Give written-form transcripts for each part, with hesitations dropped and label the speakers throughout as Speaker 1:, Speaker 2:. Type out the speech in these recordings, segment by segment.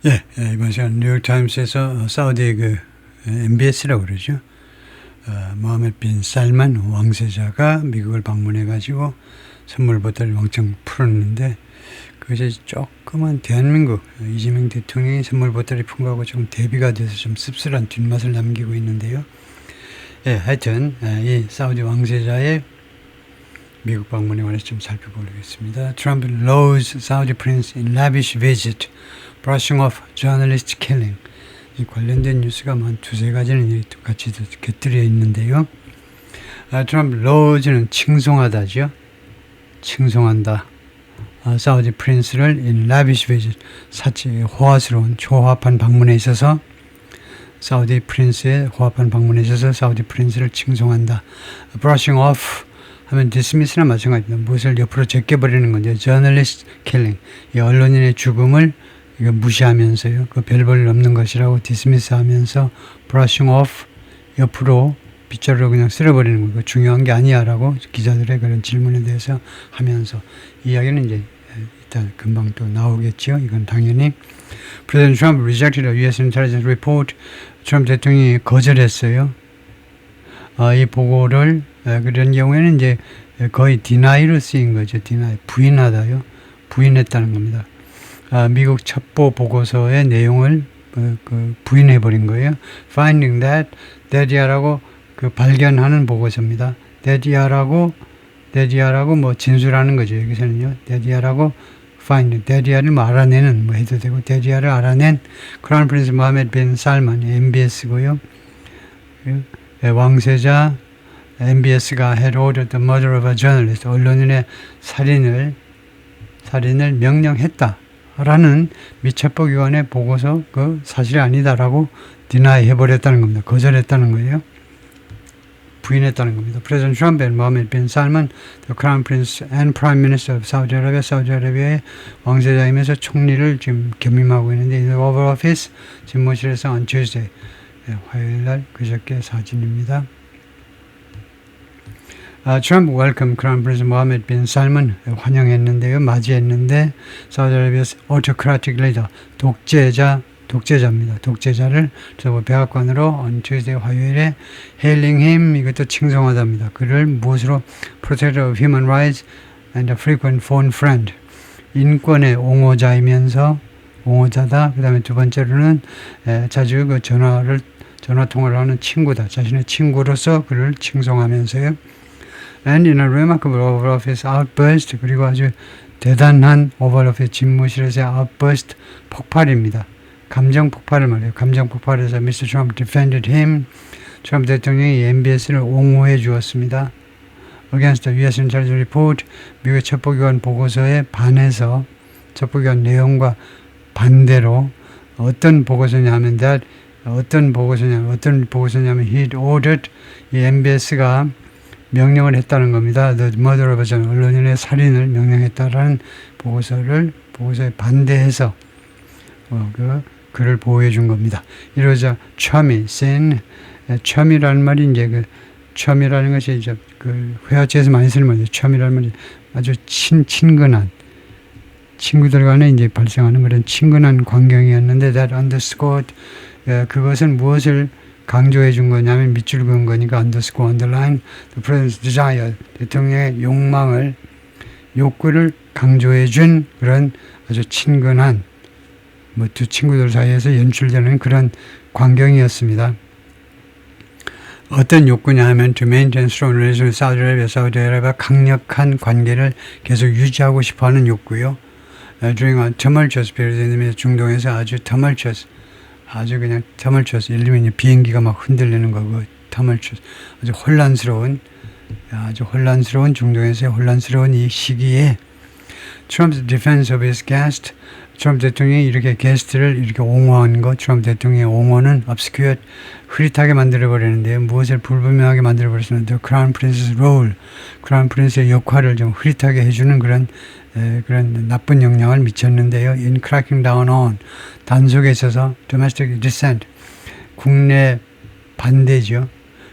Speaker 1: 이번 시간 뉴욕타임스에서 사우디의 MBS라고 그러죠. 모하메드 빈 살만 왕세자가 미국을 방문해가지고 선물 보따리 왕창 풀었는데 그것이 조금은 대한민국 이재명 대통령이 선물 보따리 푼 거하고 좀 대비가 돼서 좀 씁쓸한 뒷맛을 남기고 있는데요. 하여튼 이 사우디 왕세자의 미국 방문에 관해서 좀 살펴보겠습니다. Trump loads Saudi prince in lavish visit, brushing off journalist killing. 이 관련된 뉴스가 한 두세 가지는 같이 곁들여 있는데요. Trump loads는 칭송하다죠. 칭송한다. 사우디 프린스를 in lavish visit, 호화스러운 초화합한 방문에 있어서 사우디 프린스의 호화합한 방문에 있어서 사우디 프린스를 칭송한다. brushing off 하면 dismiss나 마찬가지입니다. 무엇을 옆으로 제껴버리는 건데 journalist killing, 이 언론인의 죽음을 이거 무시하면서요. 그 별 볼 없는 것이라고 dismiss 하면서 brushing off, 옆으로 빗자루로 그냥 쓸어버리는 거. 중요한 게 아니야 라고 기자들의 그런 질문에 대해서 하면서 이야기는 이제 일단 금방 또 나오겠죠. 이건 당연히 President Trump rejected a U.S. intelligence report. 트럼프 대통령이 거절했어요. 이 보고를 그런 경우에는 이제 거의 deni로 쓰인 거죠. deny, 부인하다요. 부인했다는 겁니다. 미국 첩보 보고서의 내용을 부인해버린 거예요. Finding that이라고 발견하는 보고서입니다. that이라고 뭐 진술하는 거죠. 여기서는요. that이라고 that이를 알아내는 해도 되고 that이를 알아낸 크라운 프린스 모하메드 빈 살만 MBS고요. 왕세자 MBS가 had ordered the murder of a journalist. 언론인의 살인을 명령했다라는 미첩보기관의 보고서 사실이 아니다라고 deny 해버렸다는 겁니다. 거절했다는 거예요. 부인했다는 겁니다. President Trump and Mohammed bin Salman, the Crown Prince and Prime Minister of Saudi Arabia, 사우디아라비아의 왕세자이면서 총리를 지금 겸임하고 있는데 in the Oval Office 집무실에서 on Tuesday, 화요일날 그저께 사진입니다. Trump welcomed Crown Prince Mohammed bin Salman, 환영했는데요. 맞이했는데 사우디아라비아's autocratic leader, 독재자입니다. 독재자를 저 백악관으로 on Tuesday, 화요일에 hailing him, 이것도 칭송하답니다. 그를 무엇으로 protector of human rights and a frequent phone friend, 인권의 옹호자이면서 옹호자다. 그 다음에 두 번째로는 자주 전화 통화를 하는 친구다. 자신의 친구로서 그를 칭송하면서요. And in a remarkable Oval Office outburst, 그리고 아주 대단한 Oval Office 집무실에서의 outburst, 폭발입니다. 감정 폭발을 말해요. 감정 폭발에서 Mr. Trump defended him. 트럼프 대통령이 MBS를 옹호해 주었습니다. Against the U.S. intelligence report, 미국의 첩보기관 보고서에 반해서 첩보기관 내용과 반대로 어떤 보고서냐면 he ordered, 이 MBS가 명령을 했다는 겁니다. The murder of a journalist, 언론인의 살인을 명령했다라는 보고서에 반대해서 그를 보호해 준 겁니다. 이러자 첨이라는 말이 이제 첨이라는 것이 이제 회화체에서 많이 쓰는 말이죠. 첨이라는 말이 아주 친근한 친구들 간에 이제 발생하는 그런 친근한 광경이었는데 that underscored, 그것은 무엇을 강조해 준 거냐면 밑줄 그은 거니까 underscore, underline the president's desire, 대통령의 욕구를 강조해 준 그런 아주 친근한 두 친구들 사이에서 연출되는 그런 광경이었습니다. 어떤 욕구냐 하면 to maintain strong relations with Saudi Arabia, 사우디아라비아 강력한 관계를 계속 유지하고 싶어하는 욕구요. during a tumultuous period, 중동에서 아주 tumultuous, 예를 들면 비행기가 막 흔들리는 거고 tumultuous, 아주 혼란스러운 중동에서의 혼란스러운 이 시기에 Trump's defense of his guest, 트럼프 대통령이 이렇게 게스트를 이렇게 옹호한 것, 트럼프 대통령의 옹호는 obscure, 흐릿하게 만들어버리는데요. 무엇을 불분명하게 만들어버렸는데 크라운 프린스의 role, 크라운 프린스의 역할을 좀 흐릿하게 해주는 그런 나쁜 영향을 미쳤는데요. In cracking down on, 단속에 있어서 domestic dissent, 국내 반대죠.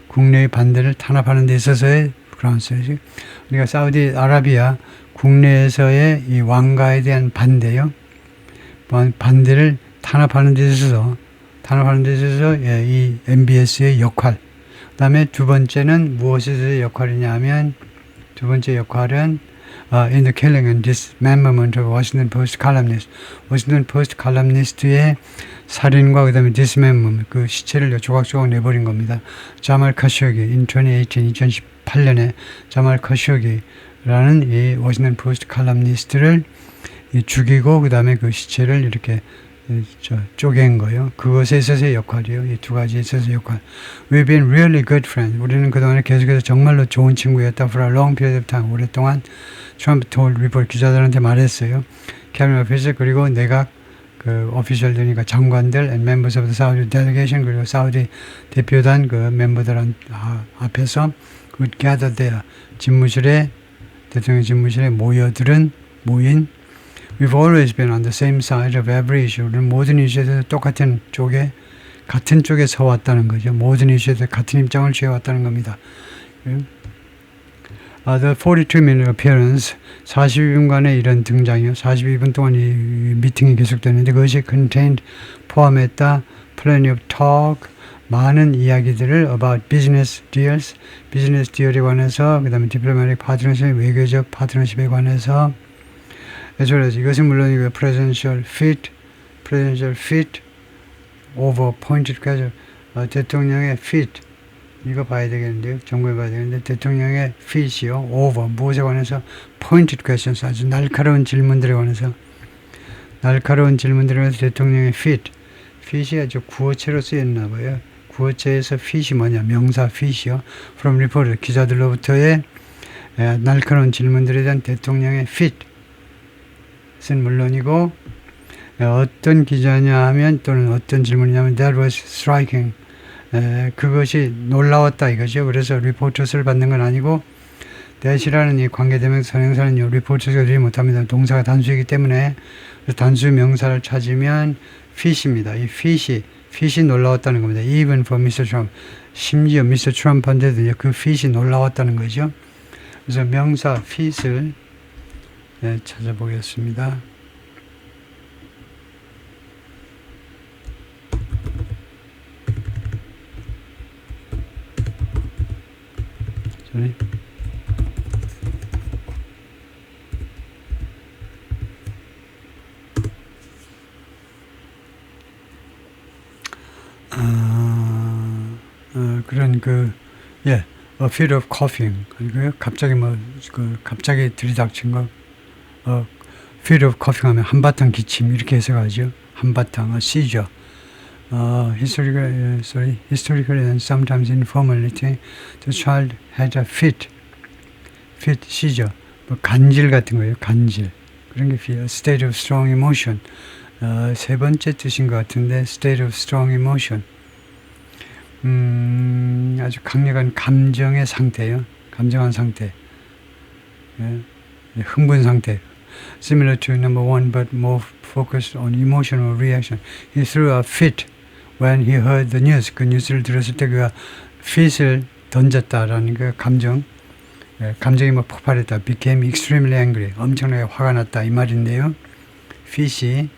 Speaker 1: 국내의 반대를 탄압하는 데 있어서의 크라운스죠. 우리가 사우디아라비아 국내에서의 이 왕가에 대한 반대요. 반대를 탄압하는 데 있어서 예, 이 MBS의 역할. 그다음에 두 번째는 무엇의 역할이냐 하면 두 번째 역할은 in the killing and dismemberment of Washington Post columnist. Washington Post columnist의 살인과 그다음에 dismemberment 그 시체를 조각조각 내버린 겁니다. 자말 카쇼기 in 2018년에 자말 카쇼기라는 이 워싱턴 포스트 칼럼니스트를 죽이고 그다음에 그 시체를 이렇게 쪼갠 거예요. 그것에 있어서의 역할이에요. 이 두 가지에 있어서의 역할. We've been really good friends. 우리는 그동안에 계속해서 정말로 좋은 친구였다. For a long period of time. 오랫동안 트럼프 told report 기자들한테 말했어요. Cabinet officer 그리고 내각 그 오피셜들이니까 장관들 and members of the Saudi delegation 그리고 사우디 대표단 그 멤버들 앞에서 would gather there. 대통령 집무실에 모인 We've always been on the same side of every issue. 우리는 모든 이슈에서 똑같은 쪽에 서왔다는 거죠. 모든 이슈에서 같은 입장을 취해왔다는 겁니다. The 42-minute appearance, 42분간의 이런 등장이요. 42분 동안 이 미팅이 계속되는데 그것이 포함했다. Plenty of talk, 많은 이야기들을 about business deals, 비즈니스 디얼에 관해서, 그 다음에 diplomatic partnership, 외교적 파트너십에 관해서, as well as 이것은 물론 이거 presidential fit over appointed question, 대통령의 fit 이거 봐야 되겠는데요. 정보해 봐야 되겠는데 대통령의 fit이요, over 무엇에 관해서 pointed questions 아주 날카로운 질문들에 관해서 대통령의 fit이 아주 구어체로 쓰였나 봐요. 구어체에서 fit이 뭐냐 명사 fit이요. From reporter 기자들로부터의 날카로운 질문들에 대한 대통령의 fit 은 물론이고 어떤 기자냐 하면 또는 어떤 질문이냐면 that was striking 그것이 놀라웠다 이거죠. 그래서 리포터스를 받는 건 아니고 that이라는 이 관계대명사 선행사는요 리포터스가 되지 못합니다. 동사가 단수이기 때문에 단수 명사를 찾으면 fit입니다. 이 fit이 놀라웠다는 겁니다. Even for Mr. Trump 심지어 Mr. Trump한테도 그 fit이 놀라웠다는 거죠. 그래서 명사 fit을 찾아보겠습니다. 그런 a fit of coughing 갑자기 들이닥친 거 fit of coughing 하면 한바탕 기침 이렇게 해석하죠. 한바탕 seizure. Historically and sometimes informally, the child had a fit, seizure, 간질 같은 거예요. 간질. 그런 게 a state of strong emotion. 세 번째 뜻인 것 같은데, state of strong emotion. 아주 강력한 감정의 상태예요. 감정한 상태. 흥분 상태. Similar to number one, but more focused on emotional reaction. He threw a fit when he heard the news. 그 뉴스를 들었을 때 그가 fit을 던졌다라는 그 감정이 폭발했다. Became extremely angry. 엄청나게 화가 났다 이 말인데요. fit이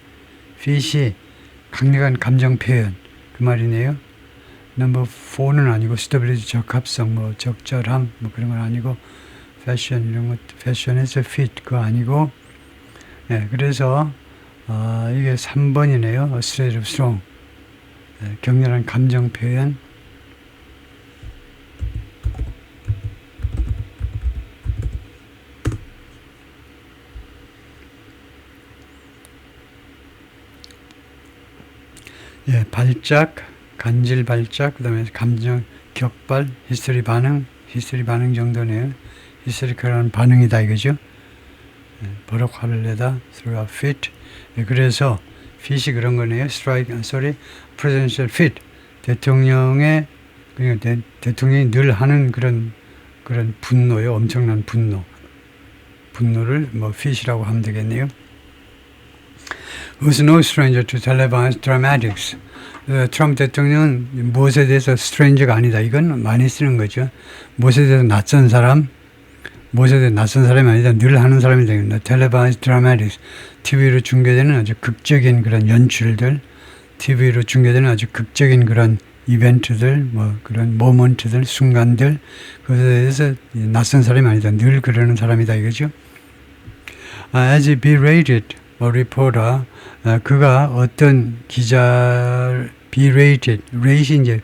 Speaker 1: 강력한 감정 표현 그 말이네요. number 4는 아니고 stability 적합성 적절함 그런 건 아니고 패션 이런 것 패션에서 fit 그거 아니고 그래서 이게 3번이네요. A state of strong 격렬한 감정 표현. 발작, 간질 발작, 그 다음에 감정 격발, 히스테리 반응 정도네요. 히스테리컬한 반응이다 이거죠. 버럭 화를 내다, throw a fit. 그래서 fit이 그런 거네요. presidential fit. 대통령이 늘 하는 그런 분노요. 엄청난 분노를 fit이라고 하면 되겠네요. was no stranger to televised dramatics. 트럼프 대통령은 무엇에 대해서 stranger가 아니다. 이건 많이 쓰는 거죠. 무엇에 대해서 낯선 사람이 아니다. 늘 하는 사람이 되겠다. televised dramatics. TV로 중계되는 아주 극적인 그런 연출들. TV로 중계되는 아주 극적인 그런 이벤트들, 뭐 그런 모먼트들, 순간들, 그것에 대해서 낯선 사람이 아니다. 늘 그러는 사람이다 이거죠. As a berated reporter, 그가 어떤 기자 berated, rate이 이제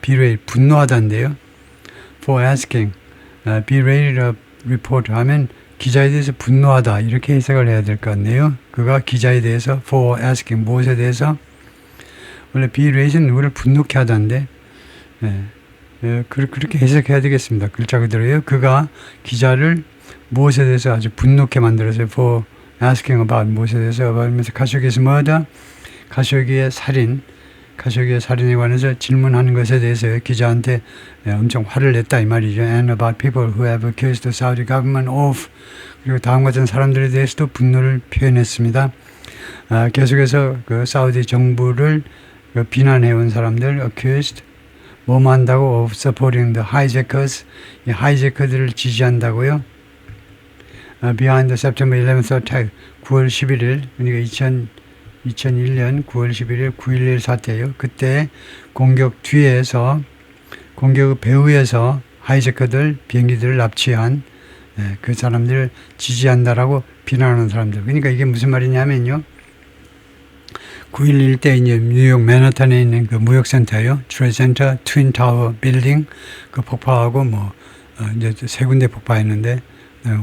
Speaker 1: berate, 분노하다인데요. For asking, berated a reporter 하면 기자에 대해서 분노하다 이렇게 해석을 해야 될 것 같네요. 그가 기자에 대해서 for asking, 무엇에 대해서 원래 berate는 누구를 분노케 하다인데 그렇게 해석해야 되겠습니다. 글자 그대로요. 그가 기자를 무엇에 대해서 아주 분노케 만들어서 for asking about 무엇에 대해서 about 가쇼기에서 뭐하다? 가쇼기의 살인에 관해서 질문하는 것에 대해서 기자한테 엄청 화를 냈다 이 말이죠. And about people who have accused the Saudi government of 그리고 다음 같은 사람들에 대해서도 분노를 표현했습니다. 계속해서 그 사우디 정부를 비난해온 사람들 accused 뭐뭐 한다고 of supporting the hijackers 이 하이제커들을 지지한다고요. Behind the September 11th attack 9월 11일 그러니까 2001년 9월 11일 9.11 사태예요. 그때 공격 배후에서 하이제커들 비행기들을 납치한 그 사람들을 지지한다라고 비난하는 사람들. 그러니까 이게 무슨 말이냐면요. 9.11 때 이제 뉴욕 맨하탄에 있는 그 무역센터요. 트레이센터, 트윈타워 빌딩 그 폭파하고 이제 세 군데 폭파했는데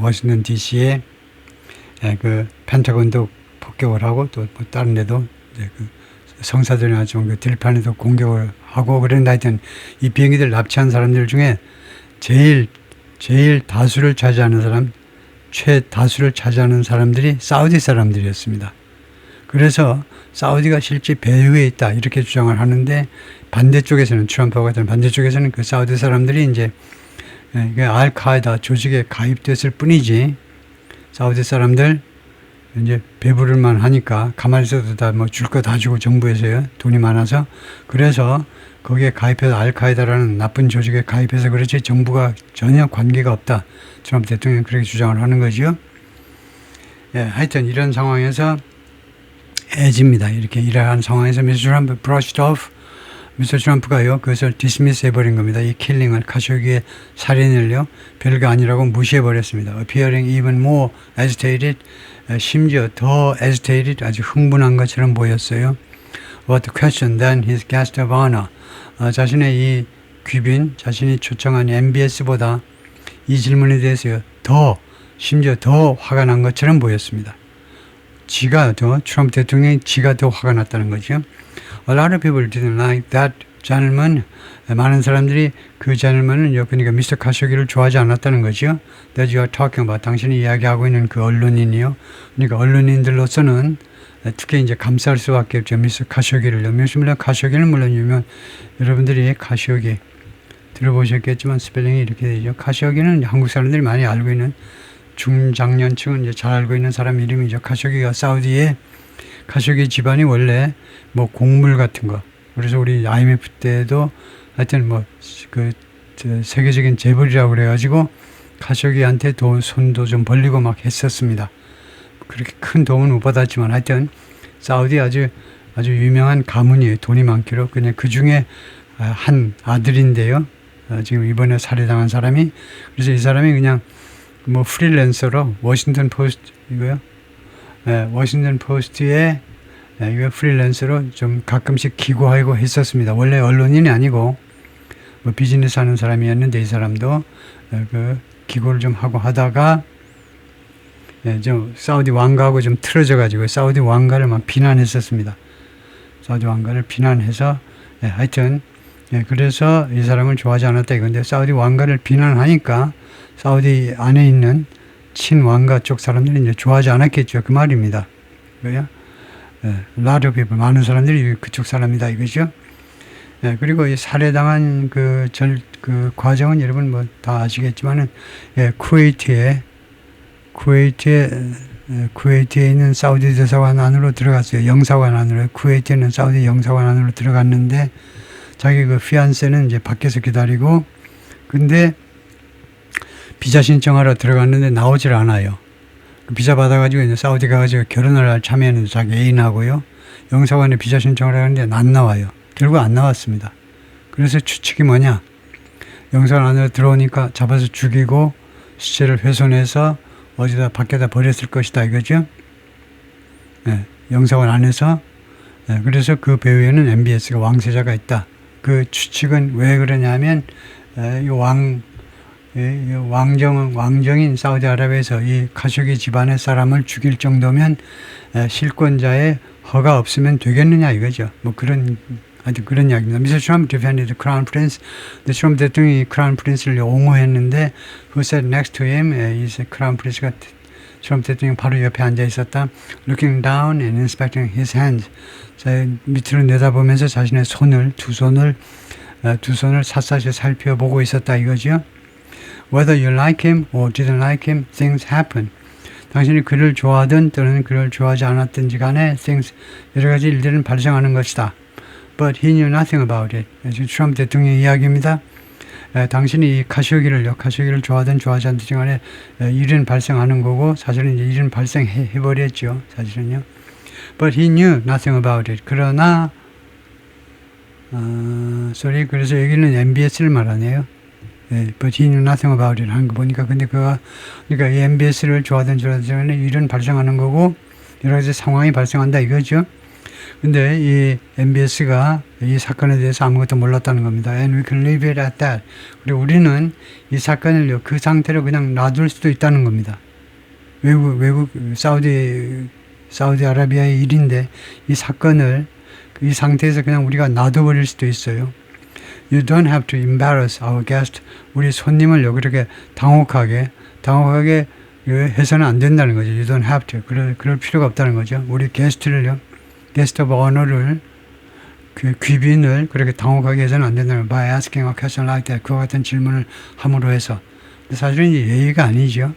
Speaker 1: 워싱턴 DC에 그 펜타곤도 폭격을 하고 또 다른 데도 이제 그 성사들이나 좀 그 들판에도 공격을 하고 그런다 하여튼 이 비행기들 납치한 사람들 중에 제일 최다수를 차지하는 사람들이 사우디 사람들이었습니다. 그래서 사우디가 실제 배후에 있다 이렇게 주장을 하는데 반대쪽에서는 트럼프와 같은 반대쪽에서는 그 사우디 사람들이 이제 알카에다 조직에 가입됐을 뿐이지 사우디 사람들 이제 배부를만 하니까 가만히 있어도 다 줄 거 다 주고 정부에서요 돈이 많아서 그래서 거기에 가입해서 알카에다라는 나쁜 조직에 가입해서 그렇지 정부가 전혀 관계가 없다. 트럼프 대통령이 그렇게 주장을 하는 거죠. 하여튼 이런 상황에서 애집니다. 이렇게 이러한 상황에서 미스터 트럼프 brushed off 미스터 트럼프가요 그것을 디스미스 해버린 겁니다. 이 킬링을 카쇼기의 살인을요 별거 아니라고 무시해버렸습니다. Appearing even more agitated 심지어 더 agitated 아주 흥분한 것처럼 보였어요. What the question than his guest of honor 자신의 이 귀빈 자신이 초청한 MBS보다 이 질문에 대해서 심지어 더 화가 난 것처럼 보였습니다. 트럼프 대통령이 지가 더 화가 났다는 거죠. A lot of people didn't like that gentleman. 많은 사람들이 그 gentleman은 그러니까 미스터 카쇼기를 좋아하지 않았다는 거죠. That you are talking about. 당신이 이야기하고 있는 그 언론인이요. 그러니까 언론인들로서는 특히 이제 감쌀 수밖에 없죠. 미스터 카쇼기를요. 물론 카쇼기는 물론 여러분들이 카쇼기 들어보셨겠지만 스펠링이 이렇게 되죠. 카쇼기는 한국 사람들이 많이 알고 있는 중장년층은 이제 잘 알고 있는 사람 이름이죠. 카쇼기가 사우디의 카쇼기 집안이 원래 곡물 같은 거. 그래서 우리 IMF 때도 하여튼 세계적인 재벌이라고 그래가지고 카쇼기한테 손도 좀 벌리고 막 했었습니다. 그렇게 큰 도움은 못 받았지만 하여튼 사우디 아주 유명한 가문이에요. 돈이 많기로. 그냥 그 중에 한 아들인데요. 지금 이번에 살해당한 사람이. 그래서 이 사람이 그냥 프리랜서로 워싱턴 포스트 이거요. 워싱턴 포스트에 이거 프리랜서로 좀 가끔씩 기고하고 했었습니다. 원래 언론인이 아니고 비즈니스 하는 사람이었는데 이 사람도 그 기고를 좀 하고 하다가 좀 사우디 왕가하고 좀 틀어져 가지고 사우디 왕가를 막 비난했었습니다. 사우디 왕가를 비난해서 하여튼 그래서 이 사람을 좋아하지 않았다 이건데 사우디 왕가를 비난하니까 사우디 안에 있는 친왕가 쪽 사람들이 이제 좋아하지 않았겠죠. 그 말입니다. 왜요? lot of people, 많은 사람들이 그쪽 사람이다 이거죠. 그리고 이 살해당한 그 과정은 여러분 다 아시겠지만은 쿠웨이트에 있는 사우디 대사관 안으로 들어갔어요. 영사관 안으로. 쿠웨이트에 있는 사우디 영사관 안으로 들어갔는데 자기 그 피안세는 이제 밖에서 기다리고 근데 비자 신청하러 들어갔는데 나오질 않아요. 비자 받아가지고 이제 사우디 가가지고 결혼을 할 참여했는데 자기 애인하고요. 영사관에 비자 신청을 하는데 안 나와요. 결국 안 나왔습니다. 그래서 추측이 뭐냐? 영사관 안으로 들어오니까 잡아서 죽이고 시체를 훼손해서 어디다 밖에다 버렸을 것이다 이거죠. 네, 영사관 안에서. 네, 그래서 그 배후에는 MBS가 왕세자가 있다. 그 추측은 왜 그러냐면 왕정인 사우디아라비아에서 이 카쇼기 집안의 사람을 죽일 정도면 실권자의 허가 없으면 되겠느냐 이거죠. 뭐 아주 그런 이야기입니다. Mr. Trump defended the Crown Prince. 트럼프 대통령이 크라운 프린스를 옹호했는데 who sat next to him? 이 크라운 프린스가 트럼프 대통령 바로 옆에 앉아 있었다. Looking down and inspecting his hands. 자, 밑으로 내다보면서 자신의 두 손을 샅샅이 살펴보고 있었다 이거죠. Whether you like him or didn't like him, things happen. 당신이 그를 좋아하든 또는 그를 좋아하지 않았든지 간에 여러 가지 일들은 발생하는 것이다. But he knew nothing about it. 지금 트럼프 대통령의 이야기입니다. 당신이 이 카시오기를 좋아하든 좋아하지 않든지 간에 일은 발생하는 거고 사실은 이제 일은 발생해버렸죠. 사실은요. But he knew nothing about it. 그러나 그래서 여기는 MBS를 말하네요. But he knew nothing about it 하는 거 보니까 그러니까 이 MBS를 좋아하든 좋아하지 않든 일은 발생하는 거고 여러 가지 상황이 발생한다 이거죠. 근데 이 MBS가 이 사건에 대해서 아무것도 몰랐다는 겁니다. And we can leave it at that. 그리고 우리는 이 사건을 그 상태로 그냥 놔둘 수도 있다는 겁니다. 외국 사우디아라비아의 일인데 이 사건을 이 상태에서 그냥 우리가 놔둬버릴 수도 있어요. You don't have to embarrass our guest. 우리 손님을 그렇게 당혹하게 해서는 안 된다는 거죠. You don't have to. 그럴 필요가 없다는 거죠. 우리 게스트 오브 어너를 귀빈을 그렇게 당혹하게 해서는 안 된다는 거예요. By asking a question like that. 그와 같은 질문을 함으로 해서. 근데 사실은 예의가 아니죠.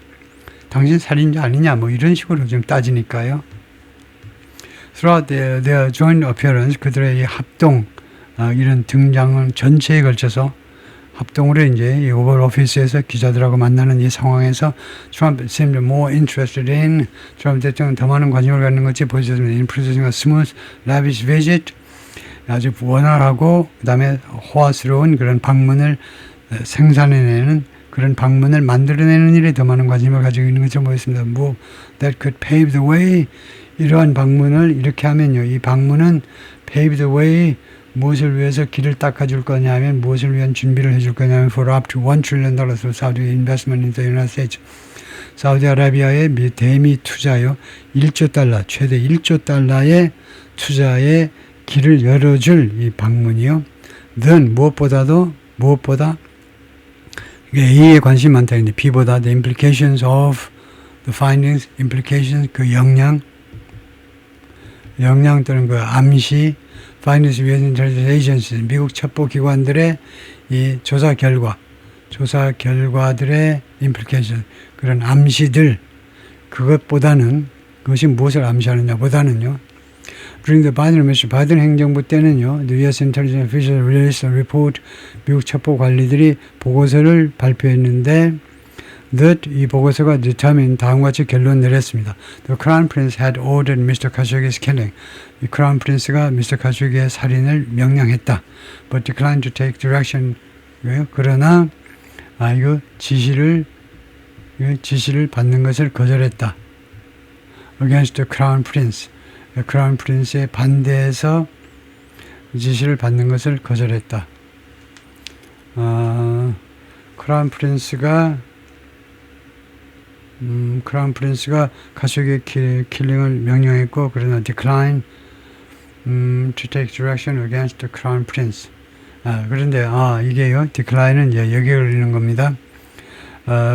Speaker 1: 당신 살인자 아니냐 뭐 이런 식으로 좀 따지니까요. Throughout their joint appearance, 그들의 이 합동 이런 등장은 전체에 걸쳐서 합동으로 이제 이 오벌 오피스에서 기자들하고 만나는 이 상황에서 트럼프 seemed more interested in 트럼프 대통령 더 많은 관심을 갖는 것이 보여졌습니다. In presenting a smooth, lavish visit, 아주 원활하고 그다음에 호화스러운 그런 방문을 생산해내는 그런 방문을 만들어내는 일에 더 많은 관심을 가지고 있는 것처럼 보였습니다. Move that could pave the way. 이러한 방문을 이렇게 하면요. 이 방문은 pave the way. 무엇을 위해서 길을 닦아줄 거냐면 무엇을 위한 준비를 해줄 거냐면 for up to $1 trillion of Saudi investment in the United States. 사우디아라비아의 대미 투자요. 1조 달러, 최대 1조 달러의 투자의 길을 열어줄 이 방문이요. then 무엇보다 이게 A에 관심이 많다 했는데 B보다 the implications of the findings, implications 그 영향 또는 그 암시 Finance U.S. Intelligence Agency, 미국 첩보기관들의 이 조사 결과들의 implication, 그런 암시들, 그것이 무엇을 암시하느냐보다는요. During the Biden administration, 바이든 행정부 때는요, the U.S. Intelligence Officials released a report, 미국 첩보관리들이 보고서를 발표했는데, that 이 보고서가 determined 다음과 같이 결론 내렸습니다. The Crown Prince had ordered Mr. Khashoggi's killing. 이 크라운 프린스가 미스터 카쇼기의 살인을 명령했다. But declined to take direction. 그러나 이거 지시를 받는 것을 거절했다. Against the Crown Prince. 크라운 프린스에 반대해서 지시를 받는 것을 거절했다. 크라운 프린스가 카쇼기의 킬링을 명령했고 그러나 decline to take direction against the Crown Prince. 그런데 이게요. decline은 이제 여기에 걸리는 겁니다.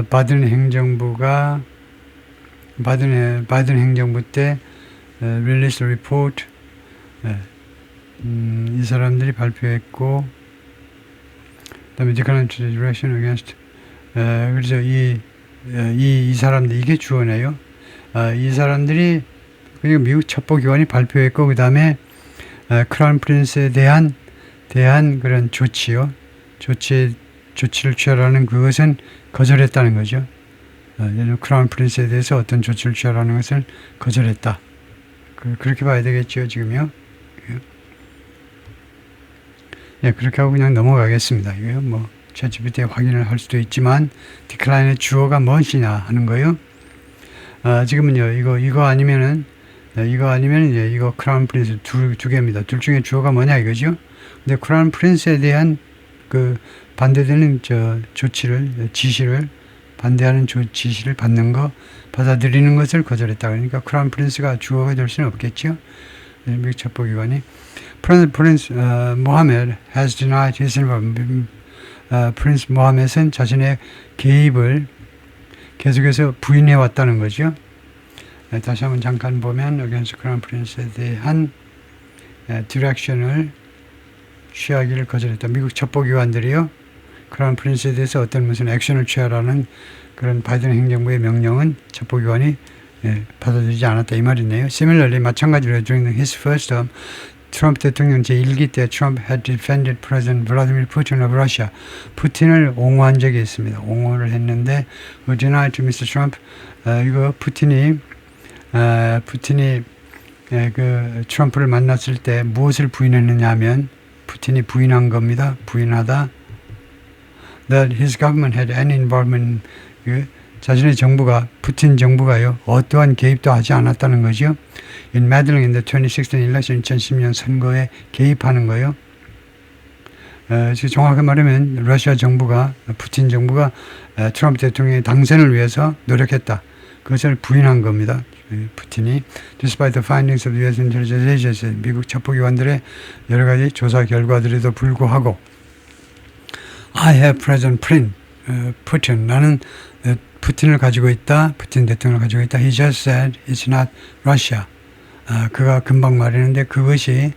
Speaker 1: 바이든 행정부 때 release report 이 사람들이 발표했고 그다음에 decline to take direction against 그래서 이 사람들 이게 주어네요. 이 사람들이 그리고 미국 첩보기관이 발표했고 그 다음에 크라운 프린스에 대한 그런 조치를 취하라는 그것은 거절했다는 거죠. 크라운 프린스에 대해서 어떤 조치를 취하라는 것을 거절했다. 그렇게 봐야 되겠죠, 지금요. 예, 그렇게 하고 그냥 넘어가겠습니다. 이거 뭐 챗GPT에 확인을 할 수도 있지만 디클라인의 주어가 무엇이냐 하는 거요. 지금은요 이거 아니면은 이거 크라운 프린스 두 개입니다. 둘 중에 주어가 뭐냐 이거죠. 근데 크라운 프린스에 대한 그 반대되는 지시를 반대하는 지시를 받는 거 받아들이는 것을 거절했다. 그러니까 크라운 프린스가 주어가 될 수는 없겠죠. 미국 첩보기관이 프린스 모하메드 has denied his involvement. 프린스 모하메드는 자신의 개입을 계속해서 부인해 왔다는 거죠. 다시 한번 잠깐 보면 against 크라운 프린스에 대한 디렉션을 취하기를 거절했다. 미국 첩보기관들이요. 크라운 프린스에 대해서 어떤 무슨 액션을 취하라는 그런 바이든 행정부의 명령은 첩보기관이 받아들이지 않았다 이 말이네요. Similarly, 마찬가지로 during his first term, 트럼프 대통령 제1기 때 Trump had defended President Vladimir Putin of Russia. 푸틴을 옹호한 적이 있습니다. 옹호를 했는데 denied to Mr. Trump. 이거 푸틴이 그 트럼프를 만났을 때 무엇을 부인했느냐 하면 푸틴이 부인한 겁니다. 부인하다. That his government had any involvement. 자신의 정부가 푸틴 정부가요 어떠한 개입도 하지 않았다는 거죠. In meddling in the 2016 election 2010년 선거에 개입하는 거요. 정확히 말하면 러시아 정부가 푸틴 정부가 트럼프 대통령의 당선을 위해서 노력했다. 그것을 부인한 겁니다. 푸틴이 Despite the findings of the U.S. intelligence agency 미국 첩보기관들의 여러 가지 조사 결과들에도 불구하고 I have President Putin 나는 푸틴을 가지고 있다. 푸틴 대통령을 가지고 있다. He just said it's not Russia. 그가 금방 말했는데 그것이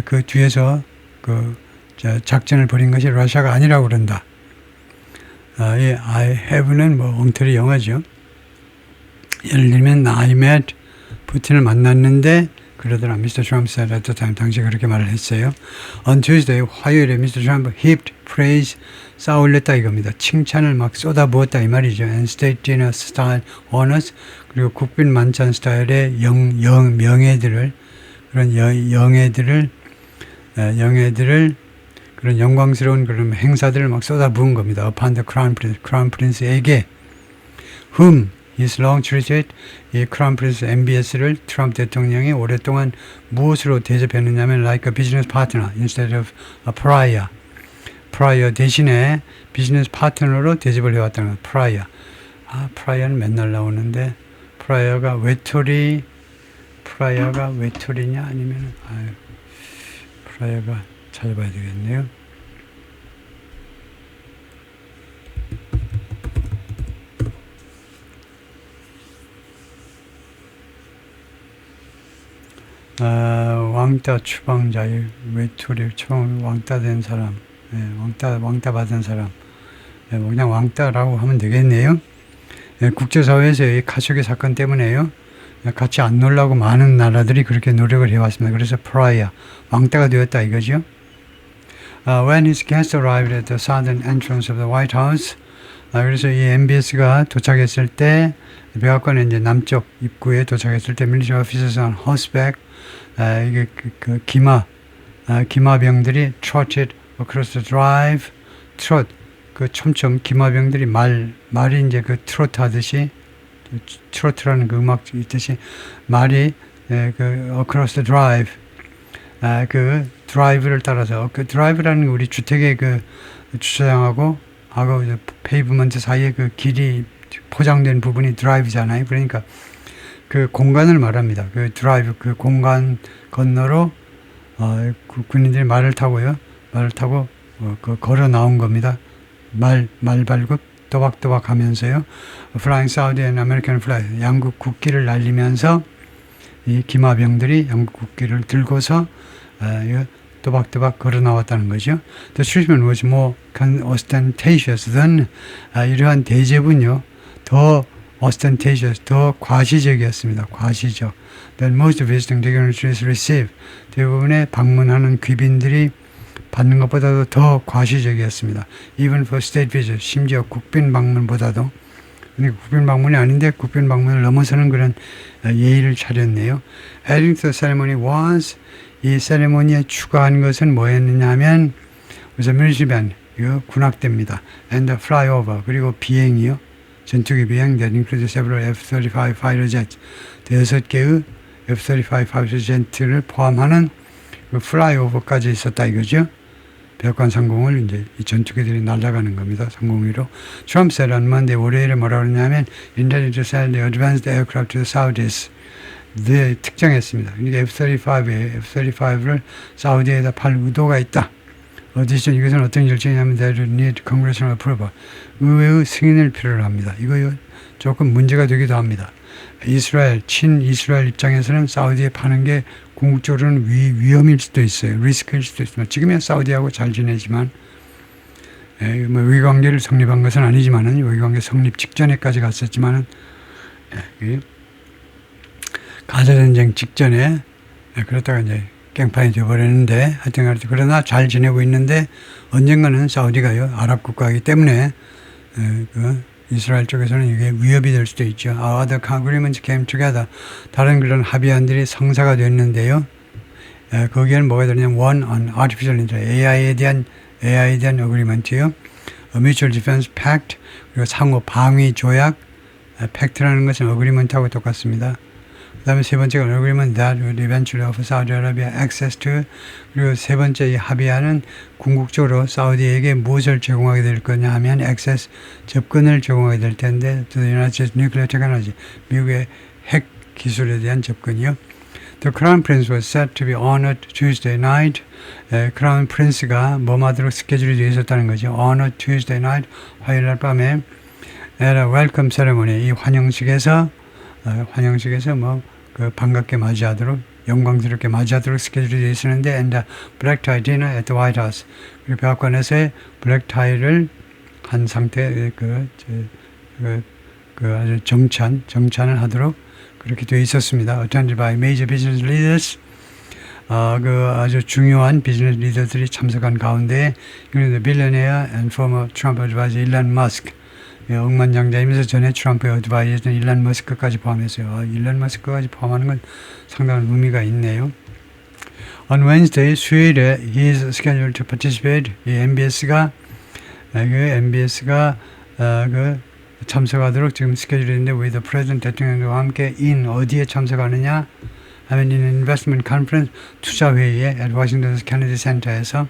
Speaker 1: 그 뒤에서 그 작전을 벌인 것이 러시아가 아니라고 그런다. 이 I have는 뭐 엉터리 영어죠. 예를 들면 I met 푸틴을 만났는데 그러더라. Mr. Trump said at the time. 당시 그렇게 말을 했어요. On Tuesday, 화요일에 Mr. Trump heaped praise 쌓아올렸다 이겁니다. 칭찬을 막 쏟아부었다 이 말이죠. And state dinner style honors 그리고 국빈 만찬 스타일의 명예들을 그런 영예들을 그런 영광스러운 그런 행사들을 막 쏟아부은 겁니다. Upon the crown prince에게 whom his long treated 이 크라운 프린스 MBS를 트럼프 대통령이 오랫동안 무엇으로 대접했느냐면 like a business partner instead of a pariah. pariah 대신에 비즈니스 파트너로 대접을 해왔다는 거. pariah는 맨날 나오는데 pariah가 외톨이냐 아니면 pariah가 찾아봐야 되겠네요. 왕따 추방자, 외톨이 추방 왕따 된 사람, 왕따 받은 사람, 그냥 왕따라고 하면 되겠네요. 국제사회에서의 가족의 사건 때문에요. 같이 안 놀라고 많은 나라들이 그렇게 노력을 해왔습니다. 그래서 프라이어, 왕따가 되었다 이거죠. When his guests arrived at the southern entrance of the White House, 그래서 이 MBS가 도착했을 때 백악관의 이제 남쪽 입구에 도착했을 때 military officers on horseback 이게 그 기마병들이 trotted across the drive, trot 그 촘촘 기마병들이 말이 이제 그 트로트 하듯이 트로트라는 그 음악 있듯이 말이 그 across the drive 그 드라이브를 따라서 그 드라이브라는 게 우리 주택의 그 주차장하고 페이브먼트 사이에 그 길이 포장된 부분이 드라이브잖아요. 그러니까 그 공간을 말합니다. 그 드라이브 그 공간 건너로 군인들이 말을 타고 걸어 나온 겁니다. 말발굽 또박또박 하면서요. Flying Saudi and American flag 양국 국기를 날리면서 이 기마병들이 양국 국기를 들고서 또박또박 걸어 나왔다는 거죠. The treatment was more ostentatious than 이러한 대접은요 더 ostentatious 더 과시적이었습니다. 과시적. That most visiting dignitaries receive 대부분의 방문하는 귀빈들이 받는 것보다도 더 과시적이었습니다. Even for state visit 심지어 국빈 방문보다도. 근데 국빈 방문이 아닌데 국빈 방문을 넘어서는 그런 예의를 차렸네요. Adding to the ceremony was 이 세레모니에 추가한 것은 뭐였느냐 하면 그래서 military 이거 군악대입니다. and flyover 그리고 비행이요. 전투기 비행 that includes several F-35 fighter jets. 6개의 F-35 fighter jet를 포함하는 그 flyover까지 있었다 이거죠. 백악관 상공을 이제 이 전투기들이 날아가는 겁니다. 상공위로. 트럼프 said on Monday 월요일에 뭐라고 그러냐면 intended to sell the advanced aircraft to the Saudis. 네, 특정했습니다. 그러니까 F-35를 사우디에다 팔 의도가 있다. 어디서 이것은 어떤 결정이냐면 they need congressional approval. 의회의 승인을 필요로 합니다. 이거 조금 문제가 되기도 합니다. 친이스라엘 입장에서는 사우디에 파는 게 궁극적으로는 위험일 수도 있어요. 리스크일 수도 있습니다. 지금은 사우디하고 잘 지내지만 뭐 외관계를 성립한 것은 아니지만은 외관계 성립 직전에까지 갔었지만은 가자전쟁 직전에 그렇다가 이제 깽판이 되어버렸는데 하여튼 그러나 잘 지내고 있는데 언젠가는 사우디가요 아랍 국가이기 때문에 이스라엘 쪽에서는 이게 위협이 될 수도 있죠. Other agreements came together. 다른 그런 합의안들이 성사가 됐는데요. 거기에는 뭐가 들었냐면 One on Artificial Intelligence, AI에 대한 agreement요. Mutual Defense Pact, 그리고 상호 방위 조약. 팩트라는 것은 agreement하고 똑같습니다. 그 다음에 세 번째가 agreement that would eventually offer Saudi Arabia access to. 그리고 세 번째 이 합의안은 궁극적으로 사우디에게 무엇을 제공하게 될 거냐 하면 access, 접근을 제공하게 될 텐데 to the United States nuclear technology, 미국의 핵 기술에 대한 접근이요. The Crown Prince was set to be honored Tuesday night. 크라운 프린스가 뭐하도록 스케줄이 되어 있었다는 거죠. honored Tuesday night, 화요일 날 밤에 at a welcome ceremony, 이 환영식에서 반갑게 맞이하도록 영광스럽게 맞이하도록 스케줄이 되어 있었는데 and a black tie dinner at the White House. 그리고 백악관에서의 블랙 타이를 한 상태 아주 정찬을 하도록 그렇게 되어 있었습니다. Attended by major business leaders. 아주 중요한 비즈니스 리더들이 참석한 가운데 the billionaire and former Trump advisor 일론 머스크. 억만장자이면서 전에 트럼프의 어드바이저는 일론 머스크까지 포함했어요. 일론 머스크까지 포함하는 건 상당한 의미가 있네요. On Wednesday, 수요일에 he is scheduled to participate. 이 MBS가 참석하도록 지금 스케줄이 있는데 with the president 대통령과 함께 어디에 참석하느냐 하면 in investment conference 투자회의에 at Washington Kennedy Center에서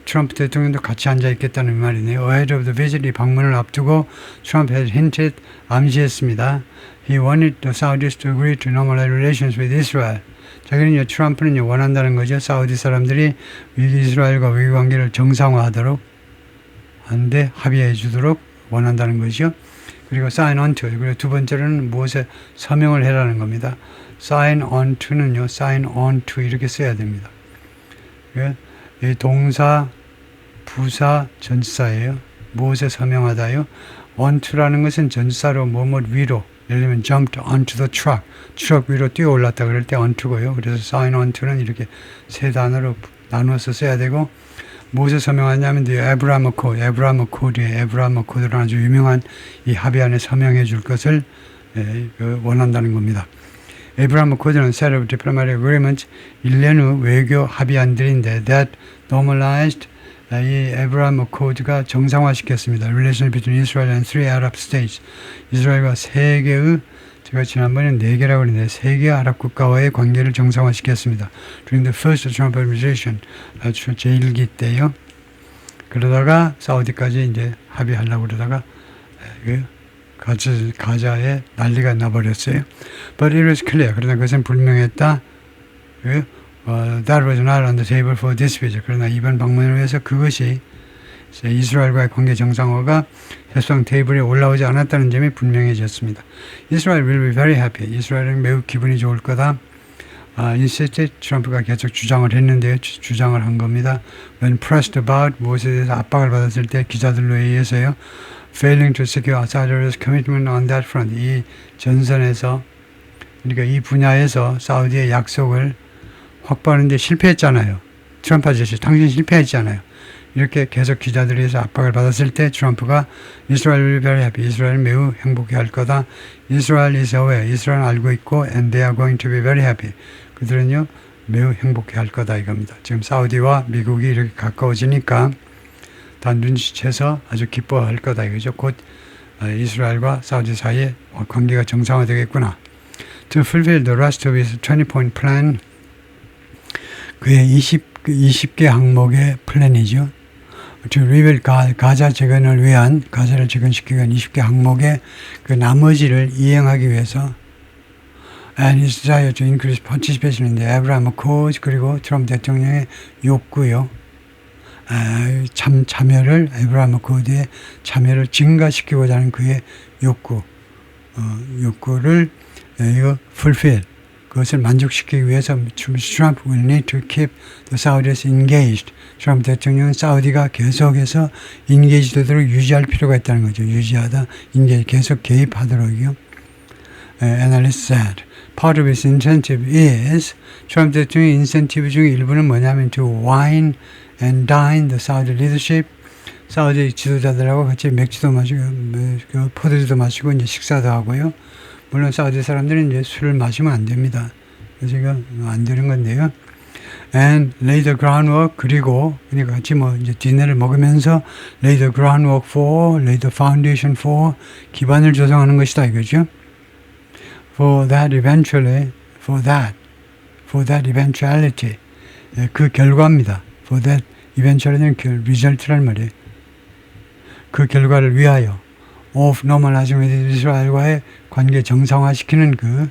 Speaker 1: 트럼프 대통령도 같이 앉아 있겠다는 말이네요. Ahead of the visit, 이 방문을 앞두고 트럼프 had hinted, 암시했습니다. He wanted the Saudis to agree to normalize relations with Israel. 자기는요, 트럼프는요, 원한다는 거죠. 사우디 사람들이 이스라엘과 외교 관계를 정상화하도록 하는데 합의해 주도록 원한다는 거죠. 그리고 sign on to, 그리고 두 번째로는 무엇에 서명을 해라는 겁니다. sign on to는요, sign on to 이렇게 써야 됩니다. 이 동사, 부사, 전치사예요. 무엇에 서명하다요? on to라는 것은 전치사로 뭐뭐 위로, 예를 들면 jumped onto the truck, 트럭 위로 뛰어 올랐다 그럴 때 on to고요. 그래서 sign on to는 이렇게 세 단어로 나누어서 써야 되고, 무엇에 서명하냐면 에브라임 코드라는 아주 유명한 이 합의안에 서명해 줄 것을 원한다는 겁니다. 에브라임 코드는 set of diplomatic agreements, 1년 후 외교 합의안들인데 that normalized, 이 에브라임 코드가 정상화시켰습니다. Relation between Israel and three Arab states. 이스라엘과 세 개의, 제가 지난번에 4개라고 했는데 3개 아랍 국가와의 관계를 정상화시켰습니다. During the first Trump administration, 제1기 때요. 그러다가 사우디까지 이제 합의하려고 그러다가 가자에 난리가 나버렸어요. But it was clear. 그러나 그것은 분명했다. That was not on the table for this visit. 그러나 이번 방문을 위해서 그것이 이스라엘과의 관계 정상화가 협상 테이블에 올라오지 않았다는 점이 분명해졌습니다. Israel will be very happy. 이스라엘은 매우 기분이 좋을 거다. insisted, 트럼프가 계속 주장을 했는데요. 주장을 한 겁니다. When pressed about, 무엇에 대해서 압박을 받았을 때 기자들로 의해서요. Failing to secure Saudi Arabia's commitment on that front. 이 전선에서, 그러니까 이 분야에서 사우디의 약속을 확보하는데 실패했잖아요. 트럼프 아저씨, 당신 실패했잖아요. 이렇게 계속 기자들에서 압박을 받았을 때 트럼프가 Israel will be very happy. 이스라엘은 매우 행복해할 거다. Israel is aware. 이스라엘은 알고 있고 and they are going to be very happy. 그들은요 매우 행복해할 거다 이겁니다. 지금 사우디와 미국이 이렇게 가까워지니까 다 눈치채서 아주 기뻐할 거다 이거죠. 곧 이스라엘과 사우디 사이에 관계가 정상화되겠구나. To fulfill the rest of his 20-point plan, 그의 20개 항목의 플랜이죠. To rebuild 가자 재건을 위한, 가자를 재건시키기 위한 20개 항목의 그 나머지를 이행하기 위해서 and his desire to increase participation in the Abraham Accords, 그리고 트럼프 대통령의 욕구요. 참여를, 에브라임 어코드의 참여를 증가시키고자 하는 그의 욕구를 이거 fulfill, 그것을 만족시키기 위해서 Trump will need to keep the Saudis engaged. 트럼프 대통령은 사우디가 계속해서 engage 되도록 유지할 필요가 있다는 거죠. 유지하다, engage, 계속 개입하도록요. Analyst said. Part of his incentive is, 트럼프 대통령의 인센티브 중에 일부는 뭐냐면 to wine and dine the Saudi leadership. 사우디 지도자들하고 같이 맥주도 마시고, 포도주도 마시고, 이제 식사도 하고요. 물론 사우디 사람들은 이제 술을 마시면 안 됩니다. 그래서 이거 안 되는 건데요. And lay the groundwork, 그리고 그러니까 같이 이제 디너를 먹으면서 lay the groundwork for, lay the foundation for, 기반을 조성하는 것이다 이거죠. For that eventuality, 그 결과입니다. For that eventuality는 result란 말이에요. 그 결과를 위하여 of normalizing with 이스라엘과의 관계 정상화시키는 그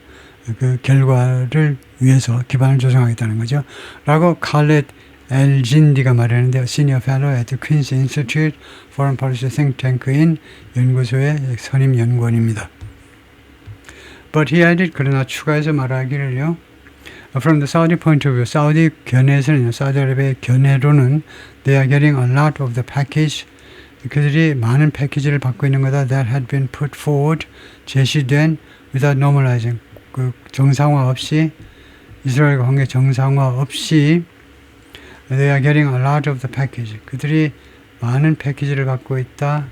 Speaker 1: 결과를 위해서 기반을 조성하겠다는 거죠. 라고 칼렛 엘진디가 말하는데요. Senior Fellow at the Queen's Institute Foreign Policy Think Tank인 연구소의 선임 연구원입니다. But he added, 그러나 추가해서 말하기를요. From the Saudi point of view, 사우디 견해에서는, 사우디아라비아의 견해로는 they are getting a lot of the package, 그들이 많은 패키지를 받고 있는 거다. That had been put forward, 제시된 without normalizing, 그 정상화 없이, 이스라엘과 관계 정상화 없이 they are getting a lot of the package, 그들이 많은 패키지를 받고 있다.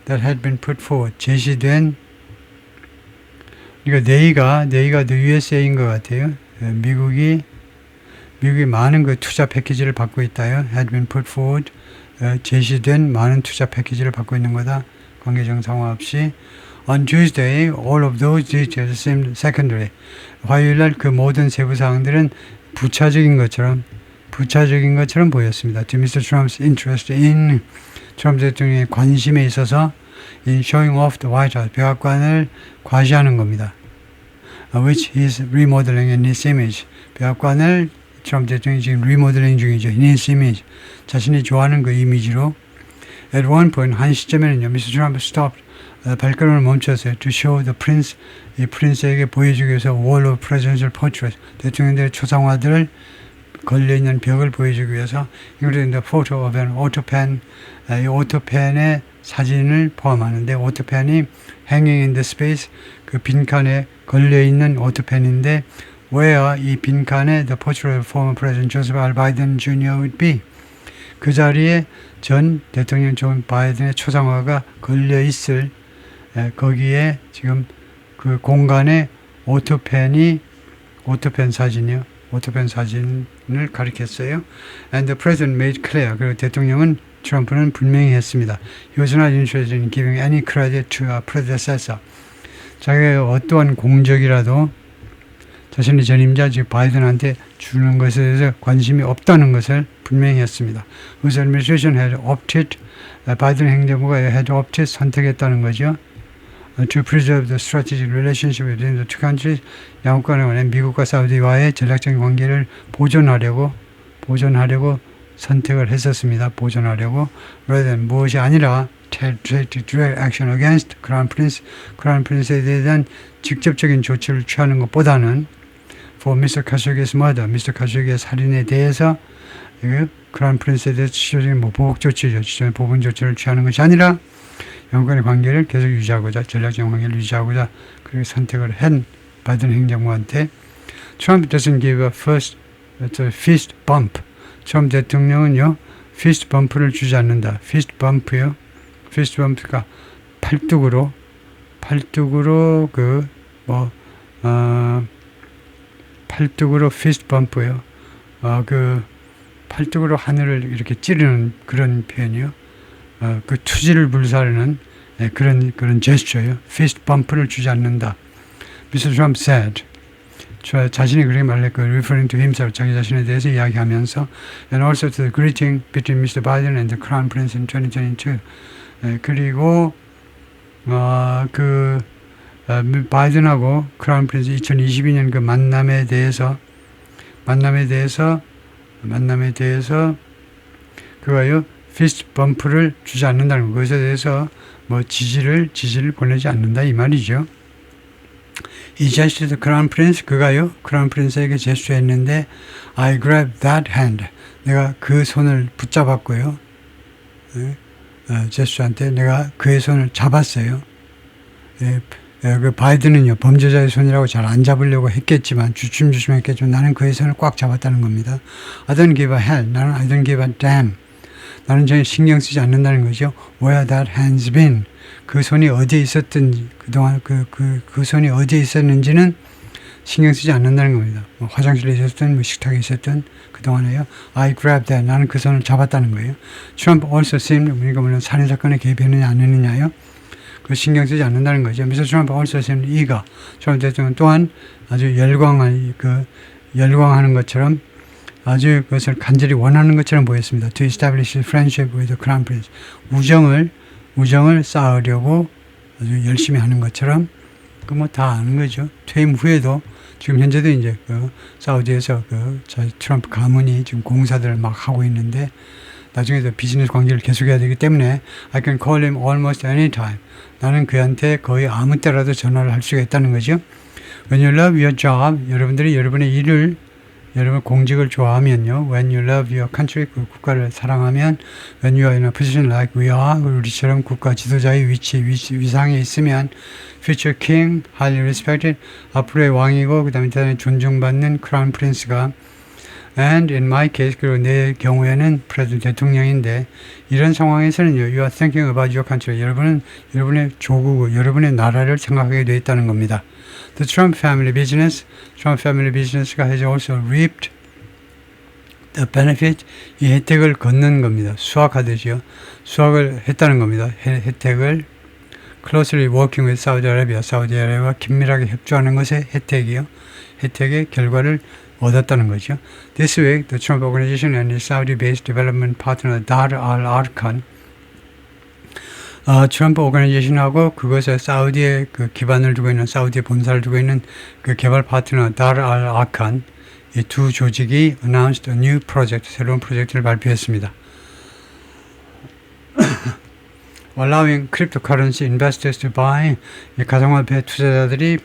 Speaker 1: That had been put forward, 제시된, 그러니까 네이가 the USA인 것 같아요. 미국이 많은 그 투자 패키지를 받고 있다요. Had been put forward, 제시된 많은 투자 패키지를 받고 있는 거다. 관계 정상화 없이. On Tuesday, all of those details seemed secondary. 화요일날 그 모든 세부 사항들은 부차적인 것처럼 보였습니다. To Mr. Trump's interest in, 트럼프 대통령의 관심에 있어서 in showing off the White House, 백악관을 과시하는 겁니다. Which is remodeling in his image. 백악관을 트럼프 대통령이 지금 리모델링 중이죠. In his image. 자신이 좋아하는 그 이미지로. At one point, 한 시점에는요, Mr. Trump stopped, 발걸음을 멈췄어요. To show the prince, 이 프린스에게 보여주기 위해서 wall of presidential portraits, 대통령들의 초상화들을 걸려있는 벽을 보여주기 위해서 including the photo of an autopen, 이 오토펜의 사진을 포함하는데, 오토펜이 hanging in the space, 그 빈칸에 걸려있는 오토펜인데, where 이 빈칸에 the portrait of former President Joseph R. Biden Jr. would be, 그 자리에 전 대통령 존 바이든의 초상화가 걸려있을, 거기에 지금 그 공간에 오토펜 사진을 가리켰어요. And the president made clear, 그리고 대통령은 트럼프는 분명히 했습니다. He was not interested in giving any credit to a predecessor. 자기가 어떠한 공적이라도 자신의 전임자 즉 바이든한테 주는 것에 대해서 관심이 없다는 것을 분명히 했습니다. Whose administration had opted, 바이든 행정부가 had opted, 선택했다는 거죠. To preserve the strategic relationship between the two countries, 양국 간의 미국과 사우디와의 전략적인 관계를 보존하려고 선택을 했었습니다. 보존하려고. rather than 무엇이 아니라 direct action against Crown Prince에 대한 직접적인 조치를 취하는 것보다는 for Mr. Khashoggi's murder, Mr. Khashoggi의 살인에 대해서 크라운 프린스에 대해서 지적인 보복 조치죠. 보복 조치를 취하는 것이 아니라 영국 간의 관계를 계속 유지하고자, 전략적 관계를 유지하고자 그렇게 선택을 한 바이든 행정부한테 Trump doesn't give a fist bump. 트럼프 대통령은요, fist bump를 주지 않는다. fist bump요. fist bump가 팔뚝으로 팔뚝으로 fist bump요. 그 팔뚝으로 하늘을 이렇게 찌르는 그런 표현이요. 그 투지를 불사르는 그런 제스처예요. fist bump를 주지 않는다. Mr. Trump said, 자신이 그렇게 말했고, referring to himself, 자기 자신에 대해서 이야기하면서, and also to the greeting between Mr. Biden and the Crown Prince in 2022. 그리고 바이든하고 크라운 프린스 2022년 그 만남에 대해서 그거요, 피스트 범프를 주지 않는다는 것에 대해서 뭐 지지를 보내지 않는다 이 말이죠. 이 제스처도 크라운 프린스, 그가요, 크라운 프린스에게 제스처했는데, I grabbed that hand. 내가 그 손을 붙잡았고요. 제스처한테 내가 그의 손을 잡았어요. 그 바이든은요, 범죄자의 손이라고 잘 안 잡으려고 했겠지만, 주춤주춤 했겠지만, 나는 그의 손을 꽉 잡았다는 겁니다. I don't give a hell. 나는 I don't give a damn. 나는 전혀 신경 쓰지 않는다는 거죠. Where that hand's been. 그 손이 어디에 있었든지, 그동안 그 손이 어디에 있었는지는 신경 쓰지 않는다는 겁니다. 뭐 화장실에 있었든, 뭐 식탁에 있었든, 그동안에요. I grabbed that. 나는 그 손을 잡았다는 거예요. Trump also seemed, 그러니까 물론 살인사건에 개입했느냐, 안 했느냐요. 그 신경 쓰지 않는다는 거죠. Mr. Trump also seemed eager. 트럼프 대통령 또한 아주 열광하는 것처럼 아주 그것을 간절히 원하는 것처럼 보였습니다. To establish a friendship with the Crown Prince. 우정을 쌓으려고 아주 열심히 하는 것처럼 그 뭐 다 아는 거죠. 퇴임 후에도 지금 현재도 이제 그 사우디에서 트럼프 가문이 지금 공사들을 막 하고 있는데 나중에도 비즈니스 관계를 계속해야 되기 때문에 I can call him almost anytime. 나는 그한테 거의 아무 때라도 전화를 할 수가 있다는 거죠. When you love your job, 여러분들이 여러분의 일을, 여러분 공직을 좋아하면요. When you love your country, 그 국가를 사랑하면 When you are in a position like we are, 우리처럼 국가 지도자의 위상에 있으면 Future King, highly respected, 앞으로의 왕이고 그 다음에 대단히 존중받는 크라운 프린스가 And in my case, 그리고 내 경우에는 대통령인데 이런 상황에서는요, you are thinking about your country. 여러분은 여러분의 조국, 여러분의 나라를 생각하게 되어 있다는 겁니다. The Trump family business가 has also reaped the benefit. 이 혜택을 걷는 겁니다. 수확하듯이요. 수확을 했다는 겁니다. 혜택을 closely working with Saudi Arabia. 사우디아라비아와 긴밀하게 협조하는 것의 혜택이요. 혜택의 결과를 얻었다는 거죠. This week, the Trump Organization and its Saudi-based development partner Dar Al Arkan, 트럼프 오거나이제이션하고 그것에 사우디에 그 기반을 두고 있는, 사우디에 본사를 두고 있는 그 개발 파트너 Dar Al Arkan, 이 두 조직이 announced a new project, 새로운 프로젝트를 발표했습니다. Allowing cryptocurrency investors to buy, 이 가상화폐 투자자들이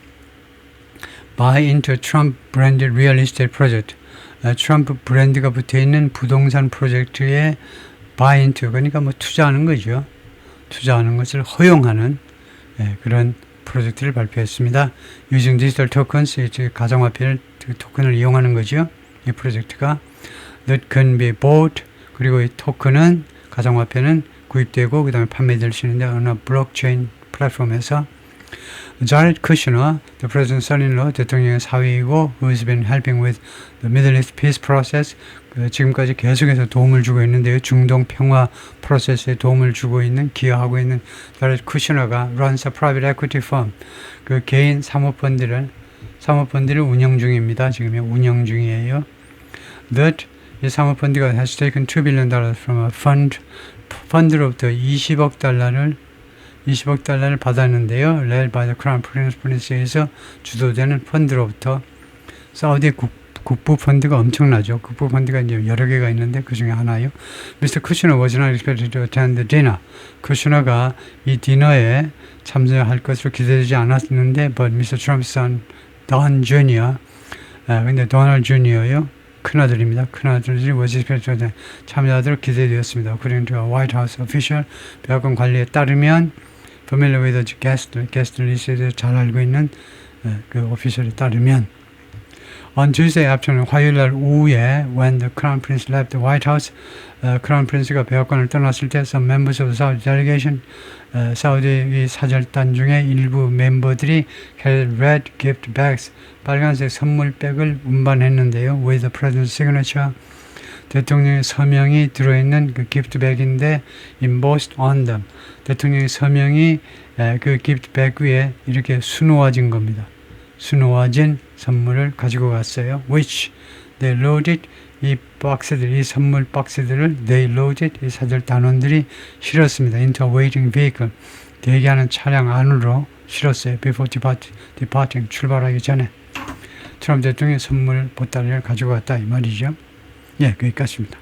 Speaker 1: buy into Trump-branded real estate project. 트럼프 브랜드가 붙어있는 부동산 프로젝트에 buy into, 그러니까 뭐 투자하는 거죠. 투자하는 것을 허용하는 그런 프로젝트를 발표했습니다. Using digital tokens, 가상화폐를 토큰을 이용하는 거죠. 이 프로젝트가 that can be bought, 그리고 이 토큰은, 가상화폐는 구입되고 그 다음에 판매될 수 있는데 어느 블록체인 플랫폼에서 Jared Kushner, the president's son-in-law, 대통령의 사위이고 who has been helping with the Middle East peace process, 지금까지 계속해서 도움을 주고 있는데요. 중동 평화 프로세스에 도움을 주고 있는, 기여하고 있는 Jared Kushner가 runs a private equity firm, 그 개인 사모펀드를 운영 중입니다. 지금 운영 중이에요. That 이 사모펀드가 has taken $2 billion from a 펀드로부터 20억 달러를 받았는데요. led by the Crown Prince에서 주도되는 펀드로부터. 사우디 국부 펀드가 엄청나죠. 국부 펀드가 이제 여러 개가 있는데 그 중에 하나요. Mr. Kushner was not expected to attend the dinner. 쿠슈너가 이 디너에 참석할 것으로 기대되지 않았는데, but Mr. Trump's son, Don Jr. 근데 도널드 주니어요. 큰아들입니다. 큰아들이 was expected to 참여하도록 기대되었습니다. According to a White House official, 백악관 관리에 따르면 familiar with the guest list에 대해서 잘 알고 있는 그 오피셜에 따르면 On Tuesday afternoon, 화요일날 오후에 when the Crown Prince left the White House, 크라운 프린스가 백악관을 떠났을 때 some members of the Saudi delegation, 사우디 사절단 중에 일부 멤버들이 carried red gift bags, 빨간색 선물백을 운반했는데요. With the president's signature, 대통령의 서명이 들어있는 그 기프트백인데 embossed on them. 대통령의 서명이 그 기프트백 위에 이렇게 수놓아진 겁니다. 수놓아진 선물을 가지고 갔어요. which they loaded, 이 박스들, 이 선물 박스들을 they loaded, 이 사절 단원들이 실었습니다. into a waiting vehicle, 대기하는 차량 안으로 실었어요. before departing, 출발하기 전에. 트럼프 대통령의 선물 보따리를 가지고 갔다 이 말이죠. 예, 거기까지입니다.